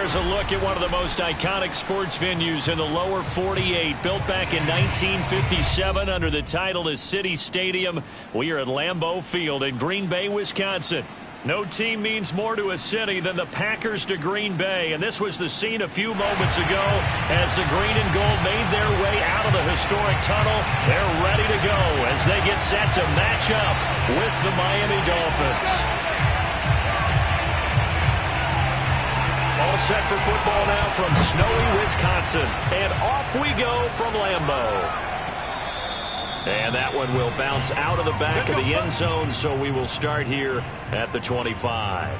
There's a look at one of the most iconic sports venues in the lower 48, built back in 1957 under the title of City Stadium. We are at Lambeau Field in Green Bay, Wisconsin. No team means more to a city than the Packers to Green Bay, and this was the scene a few moments ago as the green and gold made their way out of the historic tunnel. They're ready to go as they get set to match up with the Miami Dolphins. All set for football now from snowy Wisconsin, and off we go from Lambeau. And that one will bounce out of the back of the end zone, so we will start here at the 25.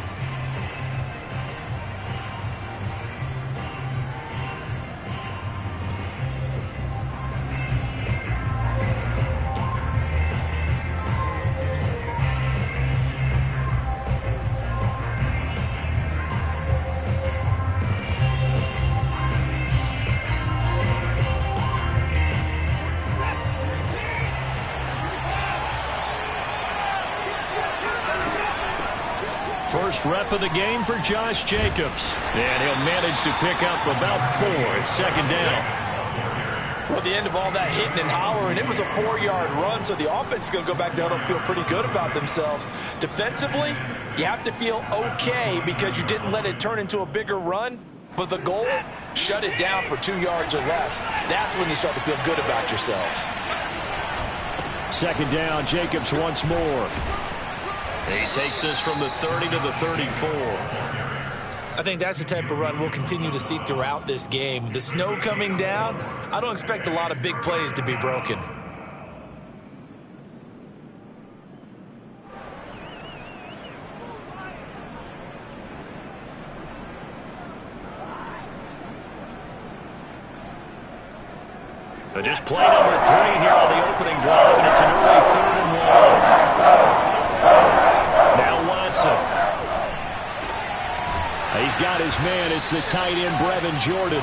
First rep of the game for Josh Jacobs. And he'll manage to pick up about 4 at second down. Well, at the end of all that hitting and hollering, it was a 4-yard run, so the offense is going to go back down and feel pretty good about themselves. Defensively, you have to feel okay because you didn't let it turn into a bigger run. But the goal, shut it down for 2 yards or less. That's when you start to feel good about yourselves. Second down, Jacobs once more. He takes this from the 30 to the 34. I think that's the type of run we'll continue to see throughout this game. The snow coming down, I don't expect a lot of big plays to be broken. So just play number 3 here on the opening drive, and it's an early 3rd and 1. Now Watson. He's got his man. It's the tight end, Brevin Jordan.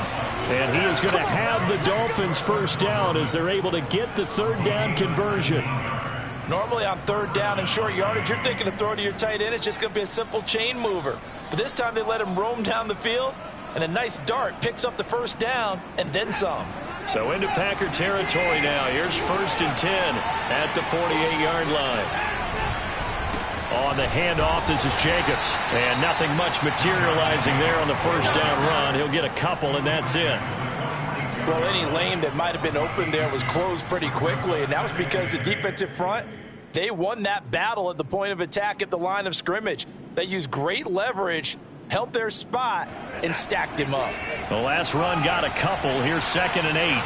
And he is going to have the Dolphins first down as they're able to get the 3rd down conversion. Normally on 3rd down and short yardage, you're thinking of throw to your tight end. It's just going to be a simple chain mover. But this time they let him roam down the field, and a nice dart picks up the first down and then some. So into Packer territory now. Here's 1st and 10 at the 48-yard line. On the handoff, this is Jacobs. And nothing much materializing there on the first down run. He'll get a couple, and that's it. Well, any lane that might have been open there was closed pretty quickly, and that was because the defensive front, they won that battle at the point of attack at the line of scrimmage. They used great leverage, held their spot, and stacked him up. The last run got a couple. Here's 2nd and 8.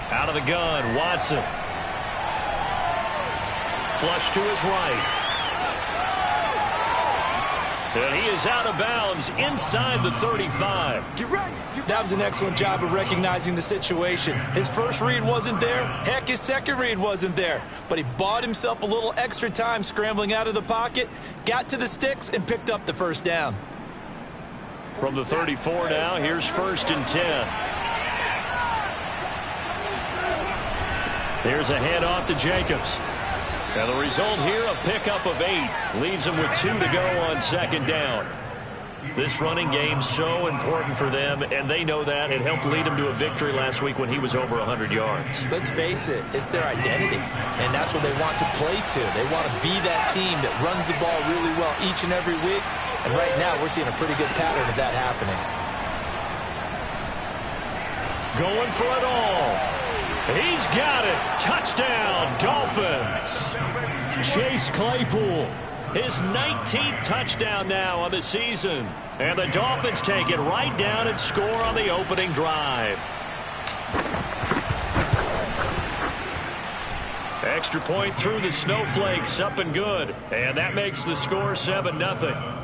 Out of the gun, Watson. Flush to his right. And he is out of bounds inside the 35. That was an excellent job of recognizing the situation. His first read wasn't there. Heck, his second read wasn't there. But he bought himself a little extra time scrambling out of the pocket, got to the sticks, and picked up the first down. From the 34 now, here's 1st and 10. Here's a handoff to Jacobs. And the result here, a pickup of 8. Leaves him with 2 to go on 2nd down. This running game so important for them, and they know that. It helped lead him to a victory last week when he was over 100 yards. Let's face it, it's their identity, and that's what they want to play to. They want to be that team that runs the ball really well each and every week, and right now we're seeing a pretty good pattern of that happening. Going for it all. He's got it. Touchdown, Dolphins. Chase Claypool, his 19th touchdown now on the season. And the Dolphins take it right down and score on the opening drive. Extra point through the snowflakes, up and good. And that makes the score 7-0.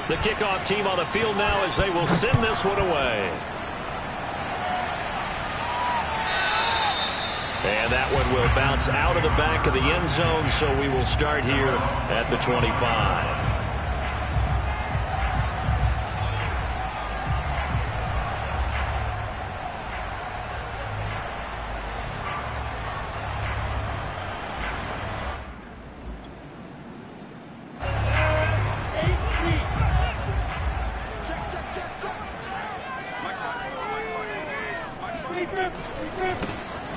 The kickoff team on the field now as they will send this one away. And that one will bounce out of the back of the end zone, so we will start here at the 25.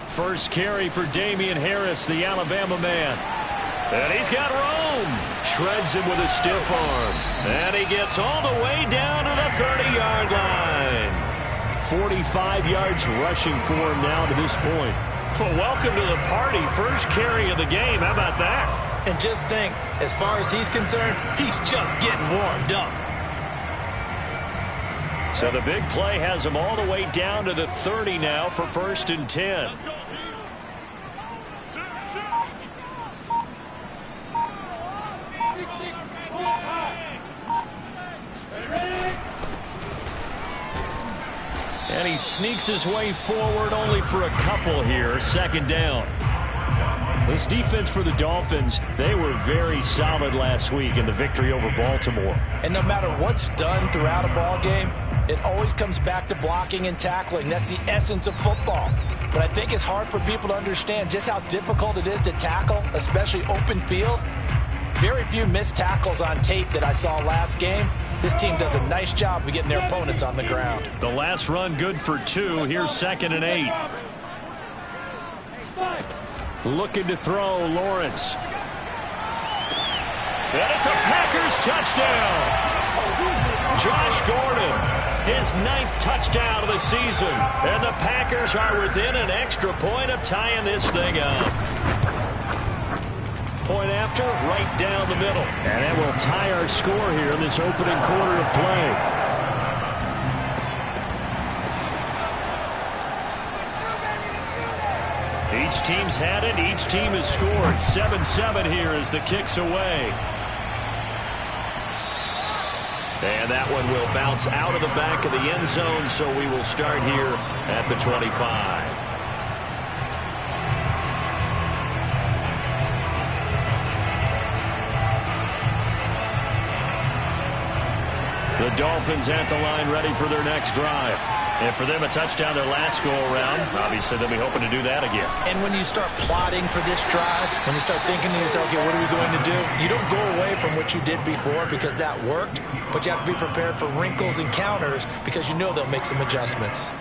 First carry for Damian Harris, the Alabama man. And he's got room. Shreds him with a stiff arm. And he gets all the way down to the 30-yard line. 45 yards rushing for him now to this point. Well, welcome to the party. First carry of the game. How about that? And just think, as far as he's concerned, he's just getting warmed up. So the big play has him all the way down to the 30 now for 1st and 10. And he sneaks his way forward only for a couple here. 2nd down. This defense for the Dolphins, they were very solid last week in the victory over Baltimore. And no matter what's done throughout a ball game, it always comes back to blocking and tackling. That's the essence of football. But I think it's hard for people to understand just how difficult it is to tackle, especially open field. Very few missed tackles on tape that I saw last game. This team does a nice job of getting their opponents on the ground. The last run good for 2. Here's 2nd and 8. Looking to throw, Lawrence. And it's a Packers touchdown. Josh Gordon, his 9th touchdown of the season. And the Packers are within an extra point of tying this thing up. Point after, right down the middle. And that will tie our score here in this opening quarter of play. Each team's had it. Each team has scored. 7-7 here as the kick's away. And that one will bounce out of the back of the end zone, so we will start here at the 25. The Dolphins at the line ready for their next drive. And for them, a touchdown their last go-around. Obviously, they'll be hoping to do that again. And when you start plotting for this drive, when you start thinking to yourself, okay, what are we going to do? You don't go away from what you did before because that worked, but you have to be prepared for wrinkles and counters because you know they'll make some adjustments.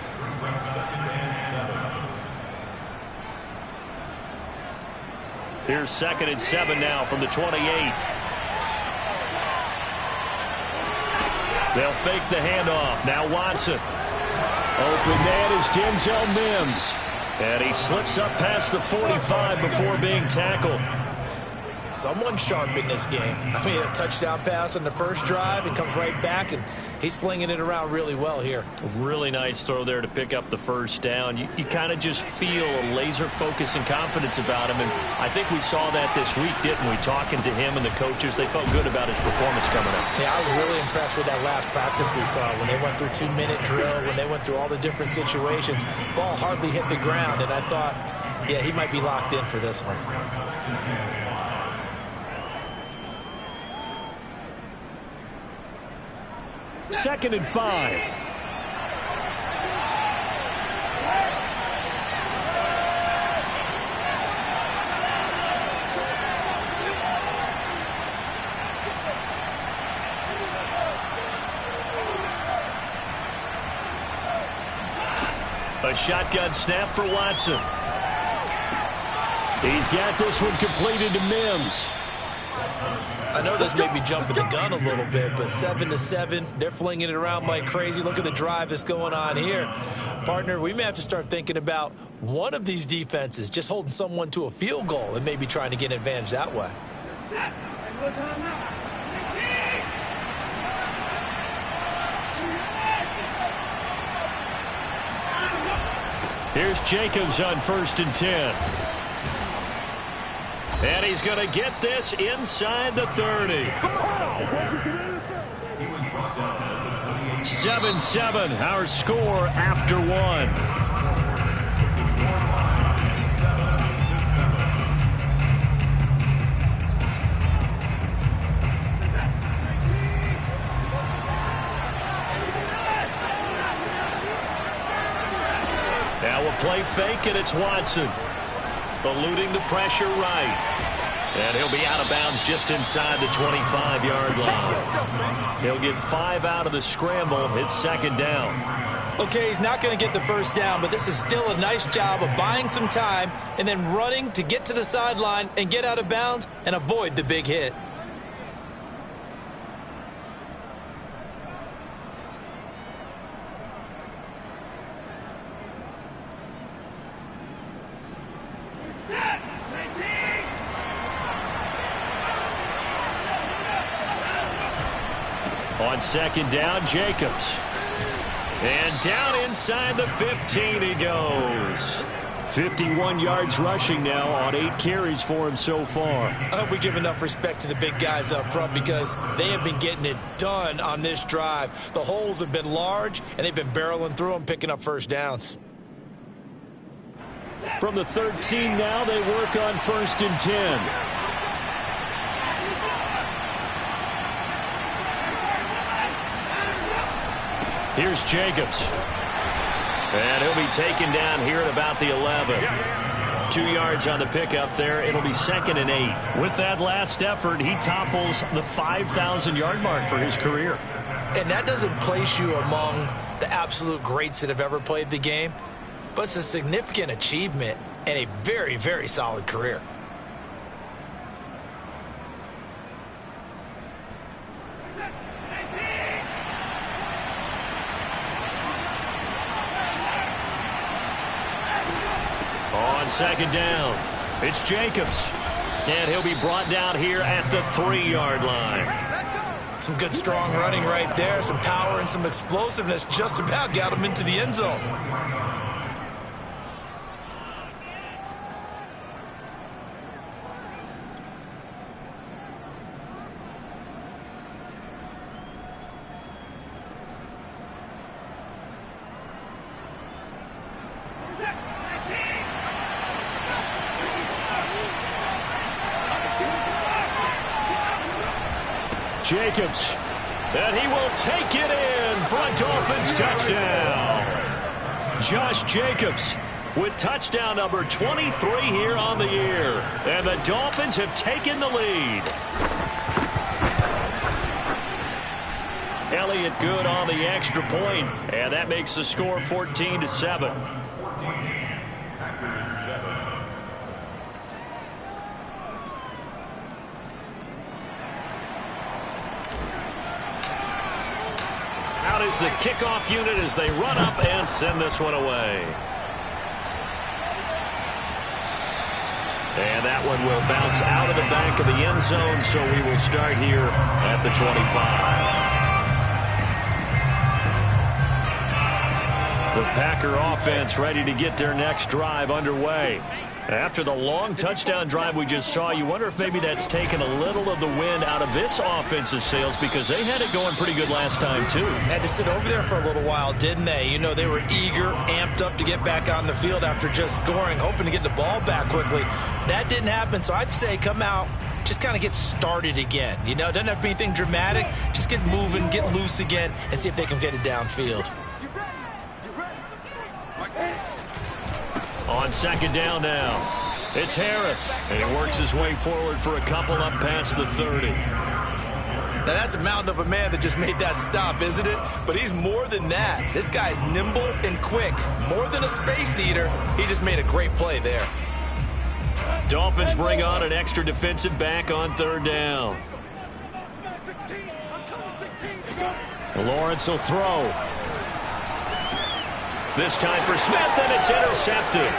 Here's 2nd and 7 now from the 28. They'll fake the handoff. Now Watson. Open man is Denzel Mims. And he slips up past the 45 before being tackled. Someone's sharp in this game. I mean, a touchdown pass on the first drive and comes right back, and he's flinging it around really well here. Really nice throw there to pick up the first down. You kind of just feel a laser focus and confidence about him, and I think we saw that this week, didn't we? Talking to him and the coaches, they felt good about his performance coming up. Yeah, I was really impressed with that last practice we saw when they went through 2-minute drill, when they went through all the different situations. Ball hardly hit the ground, and I thought, yeah, he might be locked in for this one. 2nd and 5. A shotgun snap for Watson. He's got this one completed to Mims. I know this may be jumping the gun a little bit, but 7-7, they're flinging it around like crazy. Look at the drive that's going on here. Partner, we may have to start thinking about one of these defenses just holding someone to a field goal and maybe trying to get an advantage that way. Here's Jacobs on 1st and 10. And he's going to get this inside the 30. 7-7, our score after one. fake, and it's Watson. Eluding the pressure right. And he'll be out of bounds just inside the 25-yard line. He'll get 5 out of the scramble. It's second down. Okay, he's not going to get the first down, but this is still a nice job of buying some time and then running to get to the sideline and get out of bounds and avoid the big hit. On second down, Jacobs. And down inside the 15 he goes. 51 yards rushing now on 8 carries for him so far. I hope we give enough respect to the big guys up front because they have been getting it done on this drive. The holes have been large, and they've been barreling through them, picking up first downs. From the 13 now, they work on 1st and 10. Here's Jacobs. And he'll be taken down here at about the 11. 2 yards on the pickup there. It'll be 2nd and 8. With that last effort, he topples the 5,000-yard mark for his career. And that doesn't place you among the absolute greats that have ever played the game, but it's a significant achievement and a very, very solid career. On second down, it's Jacobs. And he'll be brought down here at the 3-yard line. Some good strong running right there, some power and some explosiveness just about got him into the end zone. Jacobs, and he will take it in for a Dolphins touchdown. Josh Jacobs with touchdown number 23 here on the year. And the Dolphins have taken the lead. Elliott good on the extra point, and that makes the score 14-7. Out is the kickoff unit as they run up and send this one away. And that one will bounce out of the back of the end zone, so we will start here at the 25. The Packer offense ready to get their next drive underway. After the long touchdown drive we just saw, you wonder if maybe that's taken a little of the wind out of this offensive sails because they had it going pretty good last time, too. Had to sit over there for a little while, didn't they? You know, they were eager, amped up to get back on the field after just scoring, hoping to get the ball back quickly. That didn't happen, so I'd say come out, just kind of get started again. You know, it doesn't have to be anything dramatic. Just get moving, get loose again, and see if they can get it downfield. On second down now, it's Harris, and he works his way forward for a couple up past the 30. Now, that's a mountain of a man that just made that stop, isn't it? But he's more than that. This guy's nimble and quick. More than a space eater, he just made a great play there. Dolphins bring on an extra defensive back on third down. Lawrence will throw. This time for Smith, and it's intercepted.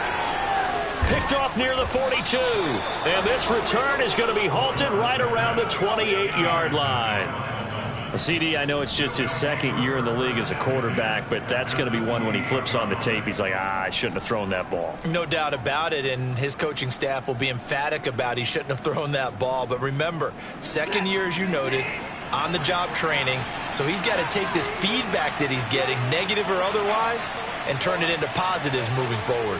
Picked off near the 42. And this return is going to be halted right around the 28-yard line. CD, I know it's just his second year in the league as a quarterback, but that's going to be one when he flips on the tape, he's like, I shouldn't have thrown that ball. No doubt about it, and his coaching staff will be emphatic about he shouldn't have thrown that ball. But remember, second year, as you noted, on-the-job training, so he's got to take this feedback that he's getting, negative or otherwise, and turn it into positives moving forward.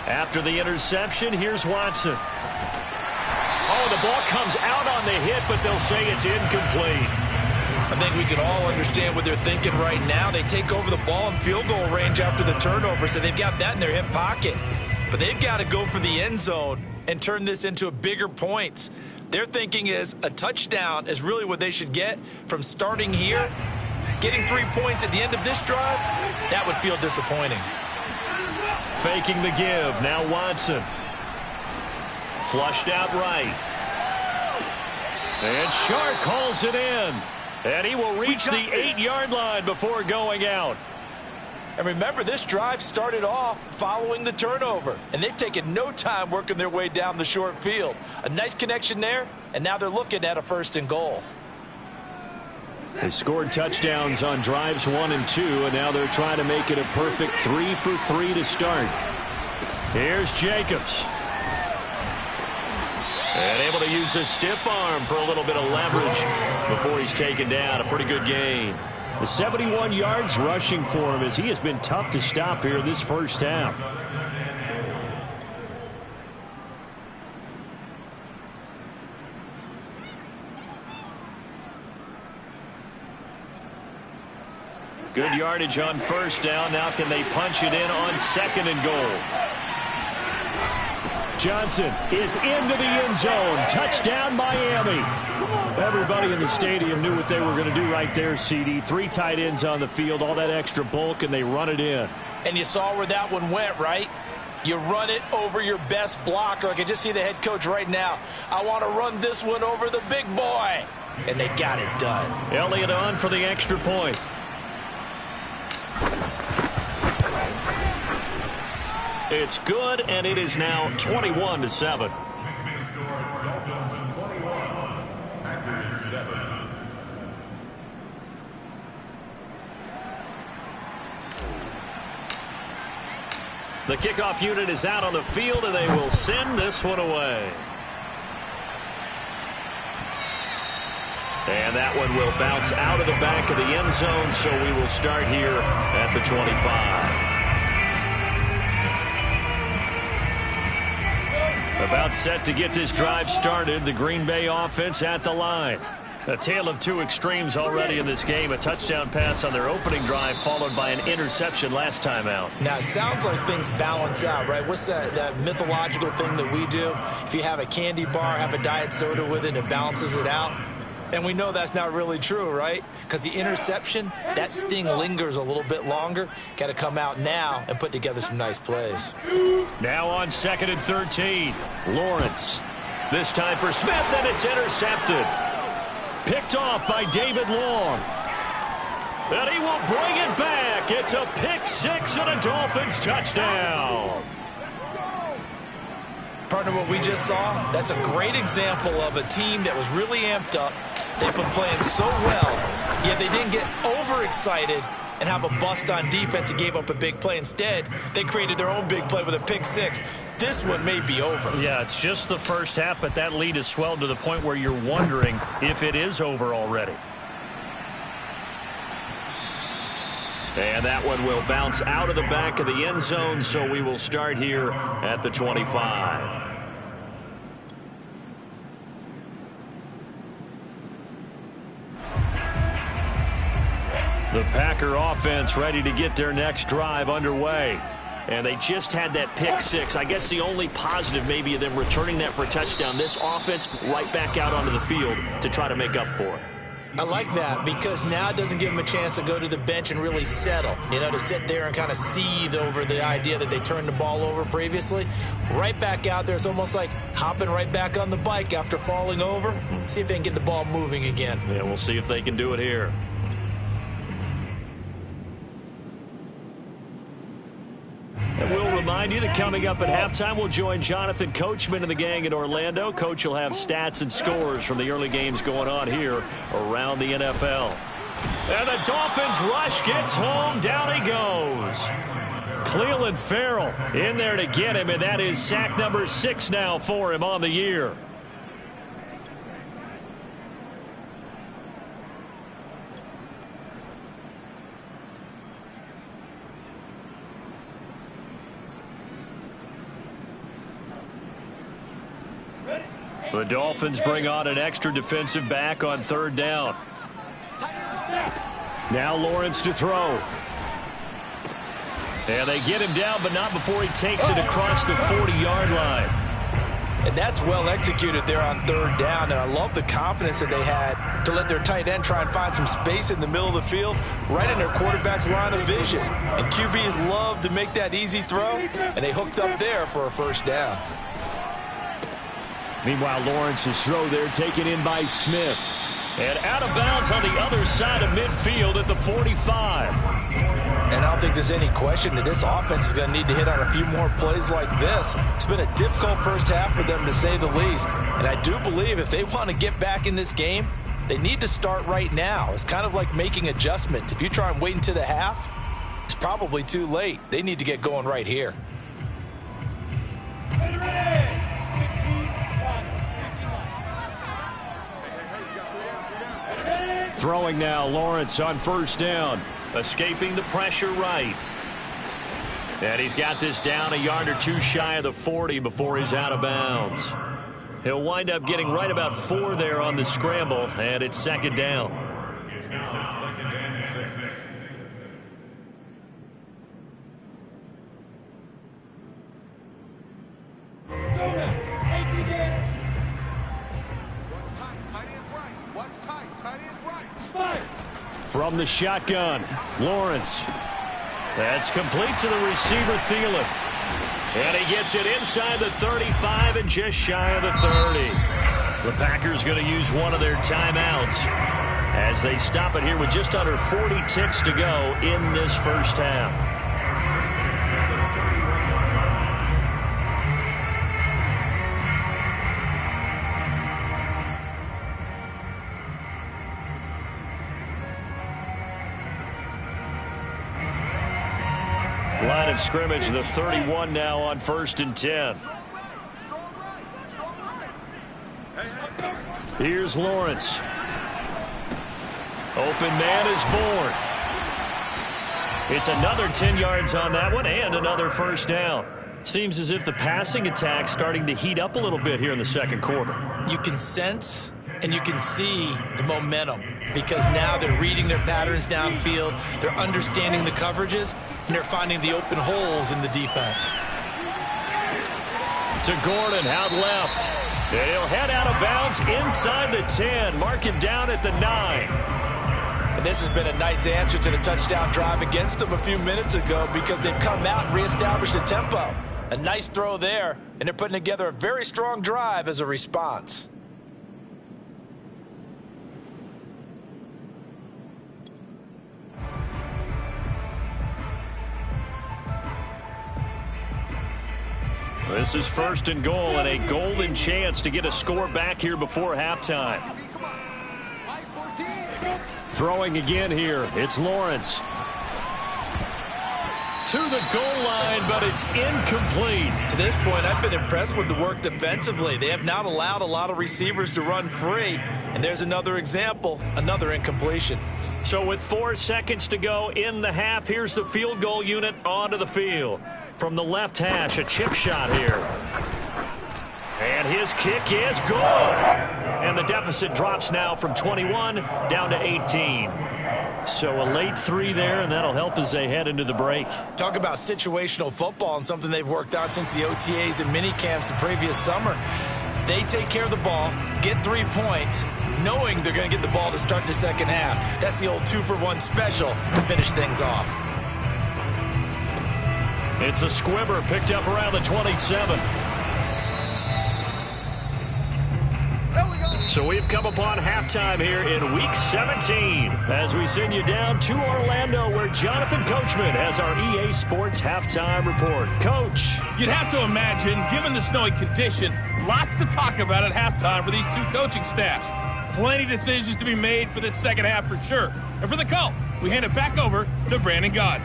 After the interception, here's Watson. Oh, the ball comes out on the hit, but they'll say it's incomplete. I think we can all understand what they're thinking right now. They take over the ball in field goal range after the turnover, so they've got that in their hip pocket. But they've got to go for the end zone and turn this into bigger points. Their thinking is a touchdown is really what they should get from starting here. Getting 3 points at the end of this drive, that would feel disappointing. Faking the give. Now Watson. Flushed out right. And Shark calls it in. And he will reach the 8-yard line before going out. And remember, this drive started off following the turnover. And they've taken no time working their way down the short field. A nice connection there, and now they're looking at a 1st and goal. They scored touchdowns on drives 1 and 2, and now they're trying to make it a perfect 3 for 3 to start. Here's Jacobs. And able to use his stiff arm for a little bit of leverage before he's taken down. A pretty good gain. The 71 yards rushing for him as he has been tough to stop here this first half. Good yardage on 1st down. Now can they punch it in on 2nd and goal? Johnson is into the end zone. Touchdown, Miami. Everybody in the stadium knew what they were going to do right there, CD. 3 tight ends on the field, all that extra bulk, and they run it in. And you saw where that one went, right? You run it over your best blocker. I can just see the head coach right now. I want to run this one over the big boy. And they got it done. Elliott on for the extra point. It's good, and it is now 21-7. The kickoff unit is out on the field, and they will send this one away. And that one will bounce out of the back of the end zone, so we will start here at the 25. About set to get this drive started. The Green Bay offense at the line. A tale of 2 extremes already in this game. A touchdown pass on their opening drive followed by an interception last time out. Now, it sounds like things balance out, right? What's that mythological thing that we do? If you have a candy bar, have a diet soda with it, it balances it out. And we know that's not really true, right? Because the interception, that sting lingers a little bit longer. Got to come out now and put together some nice plays. Now on 2nd and 13. Lawrence. This time for Smith, and it's intercepted. Picked off by David Long. And he will bring it back. It's a pick 6 and a Dolphins touchdown. Partner, what we just saw, that's a great example of a team that was really amped up. They've been playing so well, yet they didn't get overexcited and have a bust on defense and gave up a big play. Instead, they created their own big play with a pick 6. This one may be over. Yeah, it's just the first half, but that lead has swelled to the point where you're wondering if it is over already. And that one will bounce out of the back of the end zone, so we will start here at the 25. The Packer offense ready to get their next drive underway. And they just had that pick 6. I guess the only positive maybe of them returning that for a touchdown. This offense right back out onto the field to try to make up for it. I like that because now it doesn't give them a chance to go to the bench and really settle, you know, to sit there and kind of seethe over the idea that they turned the ball over previously. Right back out there, it's almost like hopping right back on the bike after falling over. See if they can get the ball moving again. Yeah, we'll see if they can do it here. And we'll remind you that coming up at halftime, we'll join Jonathan Coachman and the gang in Orlando. Coach will have stats and scores from the early games going on here around the NFL. And the Dolphins rush gets home. Down he goes. Cleveland Farrell in there to get him, and that is sack number 6 now for him on the year. The Dolphins bring on an extra defensive back on 3rd down. Now Lawrence to throw. And they get him down, but not before he takes it across the 40-yard line. And that's well executed there on third down. And I love the confidence that they had to let their tight end try and find some space in the middle of the field, right in their quarterback's line of vision. And QBs love to make that easy throw, and they hooked up there for a first down. Meanwhile, Lawrence's throw there taken in by Smith. And out of bounds on the other side of midfield at the 45. And I don't think there's any question that this offense is going to need to hit on a few more plays like this. It's been a difficult first half for them, to say the least. And I do believe if they want to get back in this game, they need to start right now. It's kind of like making adjustments. If you try and wait until the half, it's probably too late. They need to get going right here. Throwing now, Lawrence on first down. Escaping the pressure right. And he's got this down a yard or two shy of the 40 before he's out of bounds. He'll wind up getting right about 4 there on the scramble, and it's second down. It's now second and 6. From the shotgun, Lawrence. That's complete to the receiver, Thielen. And he gets it inside the 35 and just shy of the 30. The Packers going to use one of their timeouts as they stop it here with just under 40 ticks to go in this first half. Line of scrimmage, the 31 now on 1st and 10. Here's Lawrence. Open man is born. It's another 10 yards on that one and another first down. Seems as if the passing attack's starting to heat up a little bit here in the second quarter. You can sense and you can see the momentum because now they're reading their patterns downfield, they're understanding the coverages, and they're finding the open holes in the defense. To Gordon, out left. And he'll head out of bounds inside the 10. Mark him down at the 9. And this has been a nice answer to the touchdown drive against them a few minutes ago because they've come out and reestablished the tempo. A nice throw there, and they're putting together a very strong drive as a response. This is 1st and goal and a golden chance to get a score back here before halftime. Throwing again here, it's Lawrence. To the goal line, but it's incomplete. To this point, I've been impressed with the work defensively. They have not allowed a lot of receivers to run free. And there's another example, another incompletion. So with 4 seconds to go in the half, here's the field goal unit onto the field. From the left hash, a chip shot here. And his kick is good. And the deficit drops now from 21 down to 18. So a late 3 there, and that'll help as they head into the break. Talk about situational football and something they've worked on since the OTAs and mini camps the previous summer. They take care of the ball, get 3 points, knowing they're going to get the ball to start the second half. That's the old 2-for-1 special to finish things off. It's a squibber picked up around the 27. So we've come upon halftime here in Week 17 as we send you down to Orlando where Jonathan Coachman has our EA Sports Halftime Report. Coach. You'd have to imagine, given the snowy condition, lots to talk about at halftime for these two coaching staffs. Plenty of decisions to be made for this second half for sure. And for the call, we hand it back over to Brandon Gaud.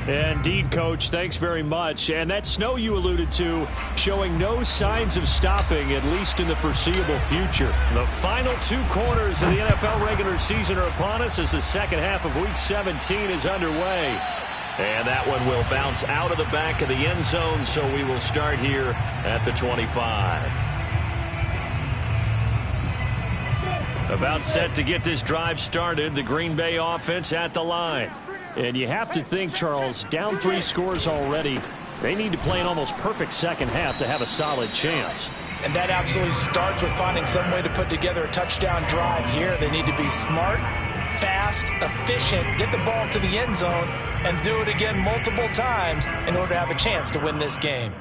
Indeed, Coach. Thanks very much. And that snow you alluded to showing no signs of stopping, at least in the foreseeable future. The final 2 quarters of the NFL regular season are upon us as the second half of Week 17 is underway. And that one will bounce out of the back of the end zone, so we will start here at the 25. About set to get this drive started. The Green Bay offense at the line. And you have to think, Charles, down 3 scores already. They need to play an almost perfect second half to have a solid chance. And that absolutely starts with finding some way to put together a touchdown drive here. They need to be smart, fast, efficient, get the ball to the end zone, and do it again multiple times in order to have a chance to win this game.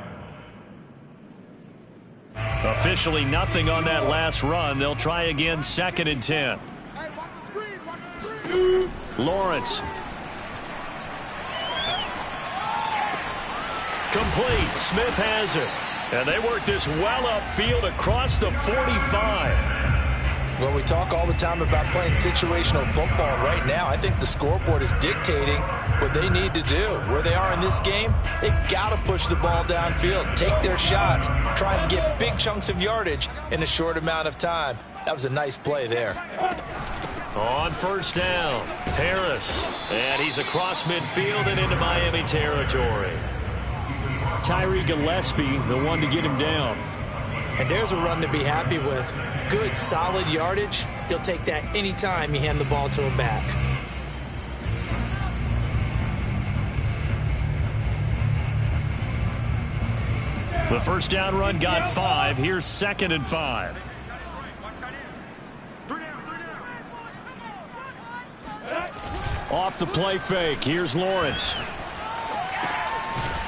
Officially nothing on that last run. They'll try again 2nd and 10. Lawrence. Complete. Smith has it. And they work this well upfield across the 45. Well, we talk all the time about playing situational football. Right now, I think the scoreboard is dictating what they need to do. Where they are in this game, they've got to push the ball downfield, take their shots, try and get big chunks of yardage in a short amount of time. That was a nice play there. On first down, Harris. And he's across midfield and into Miami territory. Tyree Gillespie, the one to get him down. And there's a run to be happy with. Good, solid yardage. He'll take that anytime you hand the ball to him back. The first down run got 5. Here's 2nd and 5. Off the play fake. Here's Lawrence.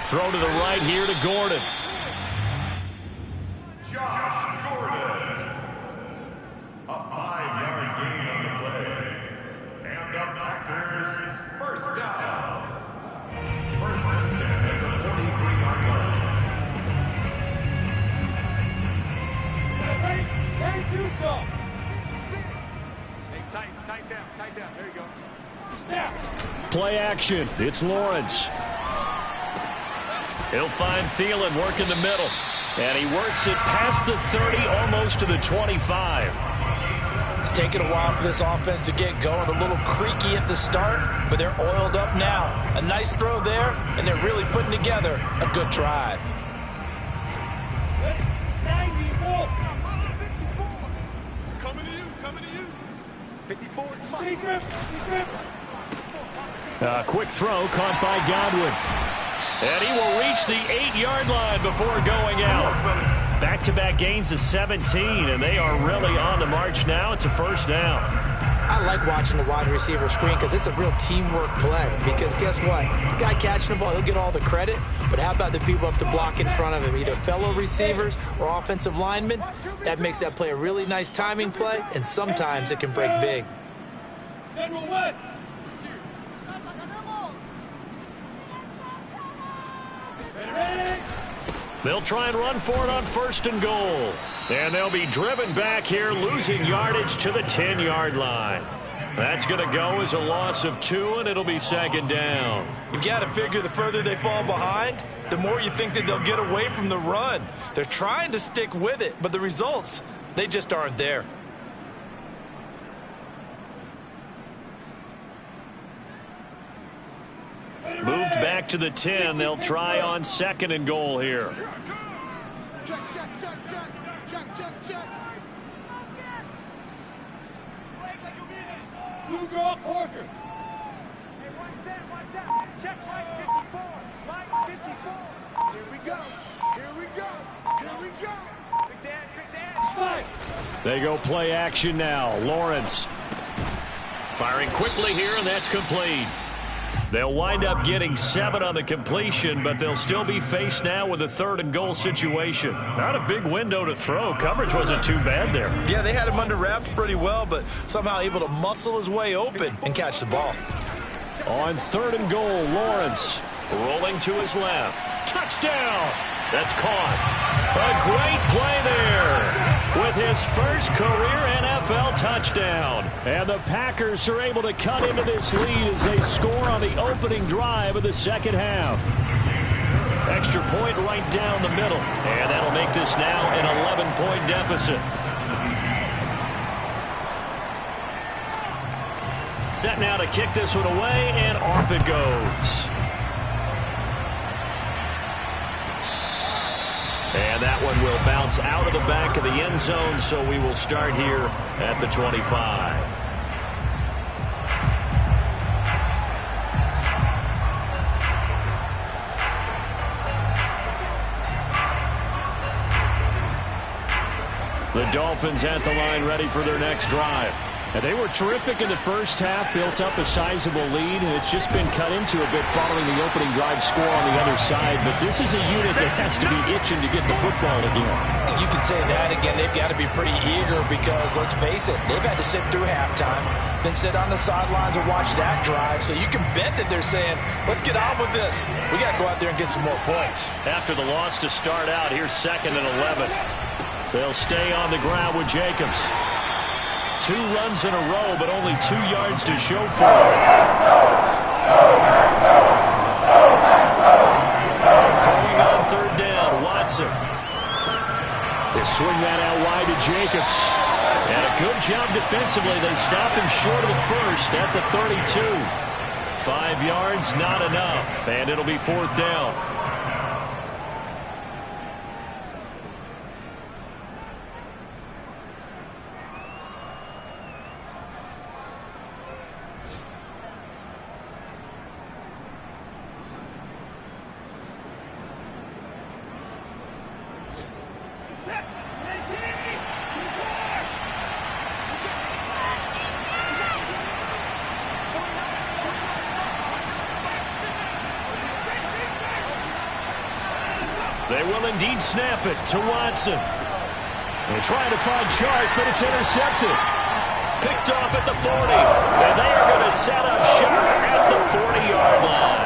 Throw to the right here to Gordon. Josh Gordon. A 5-yard gain on the play. And the Packers first down. 1st and 10 at the 43-yard line. Hey, tighten down. There you go. Play action. It's Lawrence. He'll find Thielen working the middle. And he works it past the 30, almost to the 25. It's taken a while for this offense to get going. A little creaky at the start, but they're oiled up now. A nice throw there, and they're really putting together a good drive. Coming to you. 54. Quick throw caught by Godwin. And he will reach the 8-yard line before going out. Back-to-back gains of 17, and they are really on the march now. It's a first down. I like watching the wide receiver screen because it's a real teamwork play. Because guess what? The guy catching the ball, he'll get all the credit. But how about the people up to block in front of him, either fellow receivers or offensive linemen? That makes that play a really nice timing play, and sometimes it can break big. General West. They'll try and run for it on 1st and goal. And they'll be driven back here, losing yardage to the 10-yard line. That's going to go as a loss of 2, and it'll be 2nd down. You've got to figure the further they fall behind, the more you think that they'll get away from the run. They're trying to stick with it, but the results, they just aren't there. Moved back to the 10. They'll try on 2nd and goal here. Check. Blue draw Corkers. Hey, one set. Check Mike 54. Mike 54. Here we go. Big Dan. Spike. They go play action now. Lawrence firing quickly here, and that's complete. They'll wind up getting 7 on the completion, but they'll still be faced now with a 3rd and goal situation. Not a big window to throw. Coverage wasn't too bad there. Yeah, they had him under wraps pretty well, but somehow able to muscle his way open and catch the ball. On 3rd and goal, Lawrence rolling to his left. Touchdown! That's caught. A great play there with his first career NFL touchdown. And the Packers are able to cut into this lead as they score on the opening drive of the second half. Extra point right down the middle. And that'll make this now an 11-point deficit. Set now to kick this one away, and off it goes. And that one and will bounce out of the back of the end zone, so we will start here at the 25. The Dolphins at the line ready for their next drive. And they were terrific in the first half, built up a sizable lead, and it's just been cut into a bit following the opening drive score on the other side. But this is a unit that has to be itching to get the football again. You can say that again. They've got to be pretty eager because, let's face it, they've had to sit through halftime, then sit on the sidelines and watch that drive. So you can bet that they're saying, let's get on with this. We got to go out there and get some more points. After the loss to start out, here's 2nd and 11. They'll stay on the ground with Jacobs. 2 runs in a row, but only 2 yards to show for it. Throwing on 3rd down, Watson. They swing that out wide to Jacobs. And a good job defensively. They stop him short of the first at the 32. 5 yards, not enough. And it'll be 4th down. They will indeed snap it to Watson. They're trying to find Chark, but it's intercepted. Picked off at the 40. And they are going to set up shop at the 40-yard line.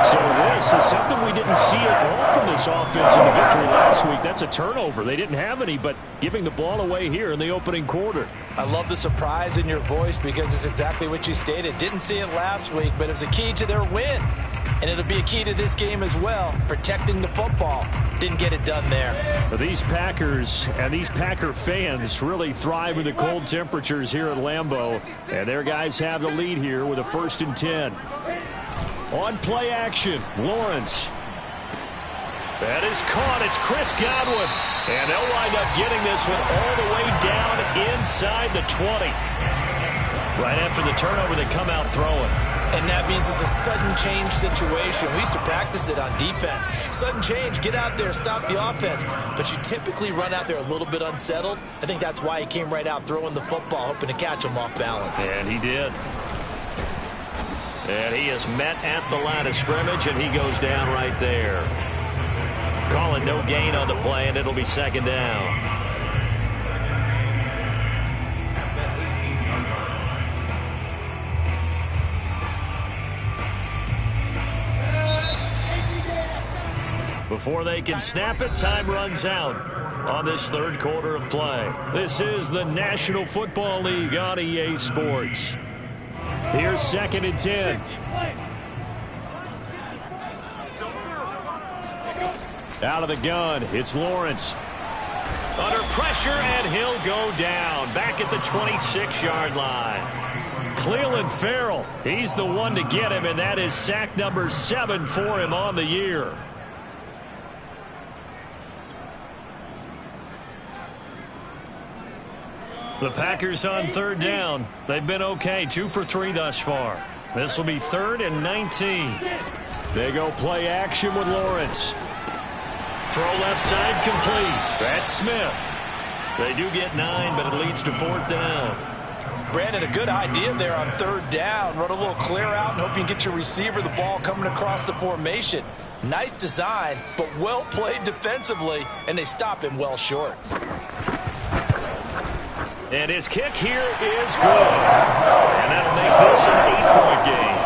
So this is something we didn't see at all from this offense in the victory last week. That's a turnover. They didn't have any, but giving the ball away here in the opening quarter. I love the surprise in your voice because it's exactly what you stated. Didn't see it last week, but it was a key to their win. And it'll be a key to this game as well, protecting the football. Didn't get it done there. But these Packers and these Packer fans really thrive in the cold temperatures here at Lambeau. And their guys have the lead here with a 1st and 10. On play action, Lawrence. That is caught. It's Chris Godwin. And they'll wind up getting this one all the way down inside the 20. Right after the turnover, they come out throwing. And that means it's a sudden change situation. We used to practice it on defense. Sudden change, get out there, stop the offense. But you typically run out there a little bit unsettled. I think that's why he came right out throwing the football, hoping to catch him off balance. And he did. And he is met at the line of scrimmage, and he goes down right there. Calling no gain on the play, and it'll be 2nd down. Before they can snap it, time runs out on this 3rd quarter of play. This is the National Football League on EA Sports. Here's 2nd and 10. Out of the gun, it's Lawrence. Under pressure, and he'll go down. Back at the 26-yard line. Cleveland Farrell, he's the one to get him, and that is sack number 7 for him on the year. The Packers on 3rd down. They've been okay, 2 for 3 thus far. This will be 3rd and 19. They go play action with Lawrence. Throw left side complete. That's Smith. They do get 9, but it leads to 4th down. Brandon, a good idea there on 3rd down. Run a little clear out and hope you can get your receiver the ball coming across the formation. Nice design, but well played defensively, and they stop him well short. And his kick here is good. And that'll make this an 8-point game.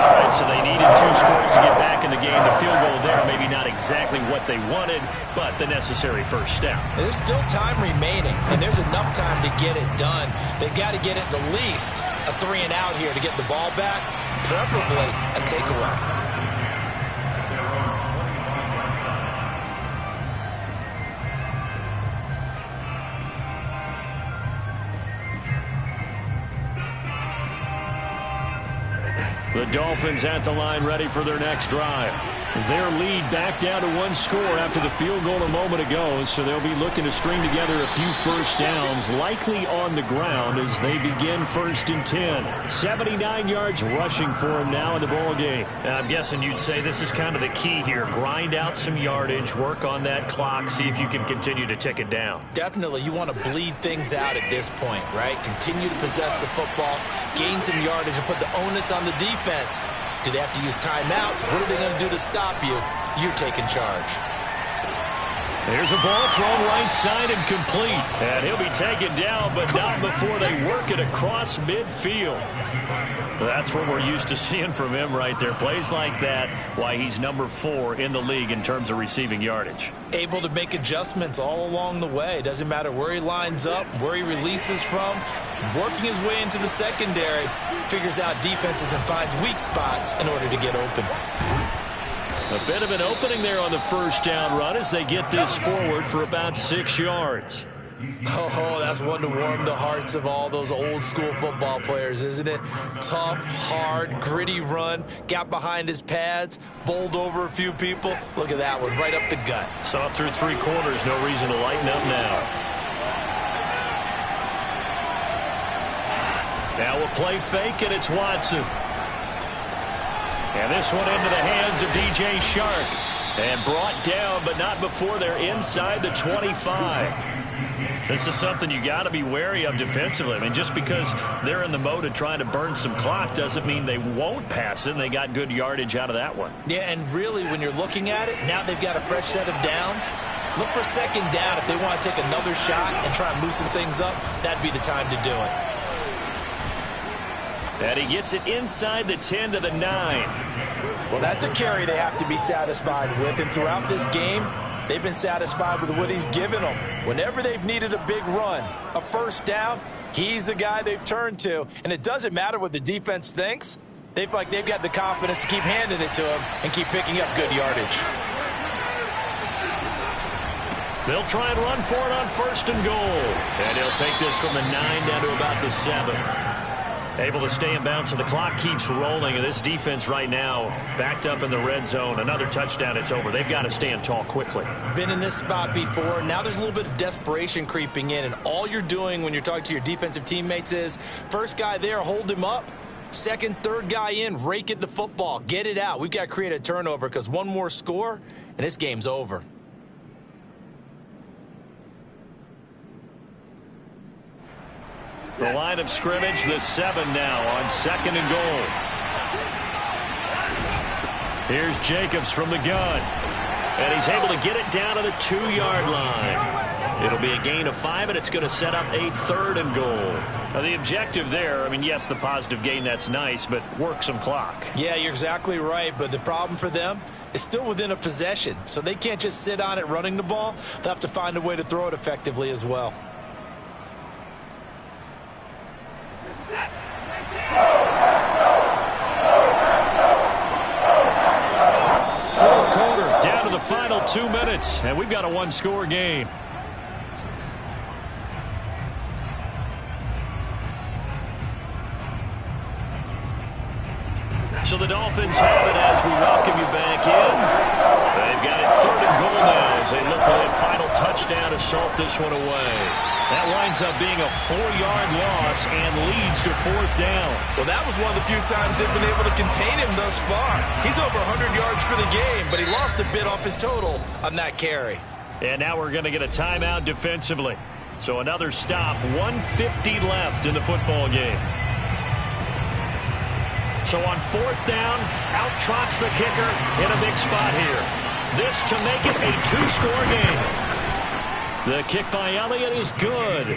All right, so they needed 2 scores to get back in the game. The field goal there, maybe not exactly what they wanted, but the necessary first step. There's still time remaining, and there's enough time to get it done. They've got to get at the least a 3-and-out here to get the ball back, preferably a takeaway. The Dolphins at the line ready for their next drive. Their lead back down to one score after the field goal a moment ago, so they'll be looking to string together a few first downs, likely on the ground as they begin 1st and 10. 79 yards rushing for him now in the ball game. I'm guessing you'd say this is kind of the key here. Grind out some yardage, work on that clock, see if you can continue to tick it down. Definitely, you want to bleed things out at this point, right? Continue to possess the football, gain some yardage, and put the onus on the defense. Do they have to use timeouts? What are they going to do to stop you? You're taking charge. There's a ball thrown right side and complete. And he'll be taken down, but not before they work it across midfield. That's what we're used to seeing from him right there. Plays like that, why he's number 4 in the league in terms of receiving yardage. Able to make adjustments all along the way. Doesn't matter where he lines up, where he releases from. Working his way into the secondary, figures out defenses and finds weak spots in order to get open. A bit of an opening there on the first down run as they get this forward for about 6 yards. Oh, that's one to warm the hearts of all those old school football players, isn't it? Tough, hard, gritty run, got behind his pads, bowled over a few people. Look at that one, right up the gut. Saw through 3 quarters, no reason to lighten up now. Now we'll play fake, and it's Watson. And this one into the hands of DJ Shark. And brought down, but not before they're inside the 25. This is something you got to be wary of defensively. I mean, just because they're in the mode of trying to burn some clock doesn't mean they won't pass it, and they got good yardage out of that one. Yeah, and really, when you're looking at it, now they've got a fresh set of downs. Look for 2nd down. If they want to take another shot and try and loosen things up, that'd be the time to do it. And he gets it inside the 10 to the 9. Well, that's a carry they have to be satisfied with. And throughout this game, they've been satisfied with what he's given them. Whenever they've needed a big run, a first down, he's the guy they've turned to. And it doesn't matter what the defense thinks. They feel like they've got the confidence to keep handing it to him and keep picking up good yardage. They'll try and run for it on 1st and goal. And he'll take this from the 9 down to about the 7. Able to stay in bounds, so the clock keeps rolling. And this defense right now backed up in the red zone. Another touchdown, it's over. They've got to stand tall quickly. Been in this spot before. Now there's a little bit of desperation creeping in. And all you're doing when you're talking to your defensive teammates is, first guy there, hold him up. 2nd, 3rd guy in, rake at the football. Get it out. We've got to create a turnover because one more score, and this game's over. The line of scrimmage, the 7 now on 2nd and goal. Here's Jacobs from the gun. And he's able to get it down to the 2-yard line. It'll be a gain of 5, and it's going to set up a 3rd and goal. Now, the objective there, I mean, yes, the positive gain, that's nice, but work some clock. Yeah, you're exactly right, but the problem for them is still within a possession. So they can't just sit on it running the ball. They'll have to find a way to throw it effectively as well. Fourth quarter, down to the final 2 minutes, and we've got a 1-score game. So the Dolphins have it as we welcome you back in. They've got it 3rd and goal now as they look for that final touchdown to salt this one away. That winds up being a 4-yard loss and leads to 4th down. Well, that was one of the few times they've been able to contain him thus far. He's over 100 yards for the game, but he lost a bit off his total on that carry. And now we're going to get a timeout defensively. So another stop, 1:50 left in the football game. So on 4th down, out trots the kicker in a big spot here. This to make it a 2-score game. The kick by Elliott is good.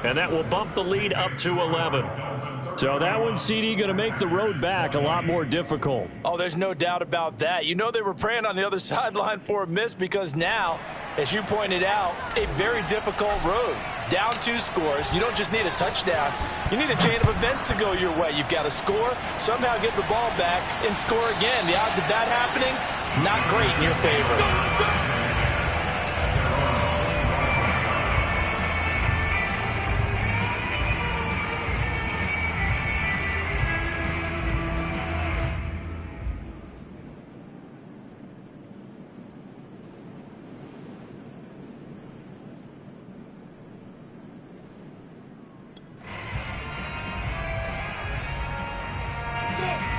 And that will bump the lead up to 11. So that one, CD, going to make the road back a lot more difficult. Oh, there's no doubt about that. You know they were praying on the other sideline for a miss because now, as you pointed out, a very difficult road. Down 2 scores. You don't just need a touchdown. You need a chain of events to go your way. You've got to score, somehow get the ball back, and score again. The odds of that happening, not great in your favor.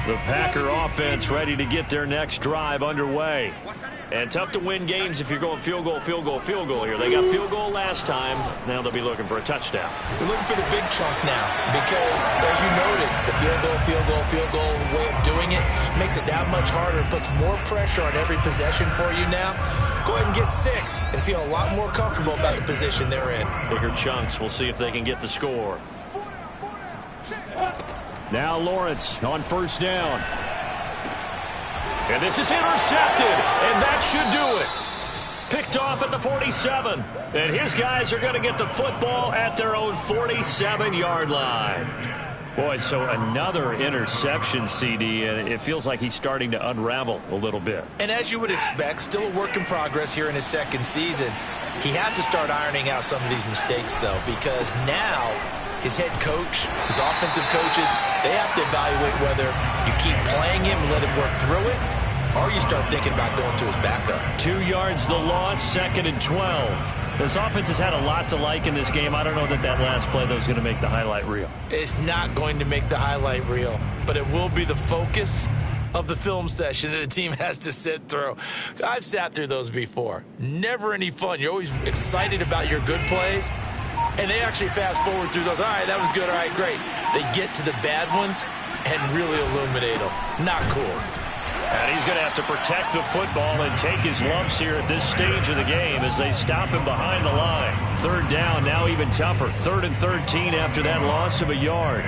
The Packer offense ready to get their next drive underway. And tough to win games if you're going field goal, field goal, field goal here. They got field goal last time. Now they'll be looking for a touchdown. You're looking for the big chunk now because, as you noted, the field goal way of doing it makes it that much harder. It puts more pressure on every possession for you now. Go ahead and get 6 and feel a lot more comfortable about the position they're in. Bigger chunks. We'll see if they can get the score. Now Lawrence on first down. And this is intercepted, and that should do it. Picked off at the 47. And his guys are going to get the football at their own 47-yard line. Boy, so another interception, CD, and it feels like he's starting to unravel a little bit. And as you would expect, still a work in progress here in his second season. He has to start ironing out some of these mistakes, though, because now his head coach, his offensive coaches, they have to evaluate whether you keep playing him and let him work through it, or you start thinking about going to his backup. 2 yards the loss, 2nd and 12. This offense has had a lot to like in this game. I don't know that last play, though, is going to make the highlight reel. It's not going to make the highlight reel, but it will be the focus of the film session that the team has to sit through. I've sat through those before. Never any fun. You're always excited about your good plays, and they actually fast forward through those. All right, that was good. All right, great. They get to the bad ones and really illuminate them. Not cool. And he's going to have to protect the football and take his lumps here at this stage of the game as they stop him behind the line. 3rd down, now even tougher. 3rd and 13 after that loss of a yard.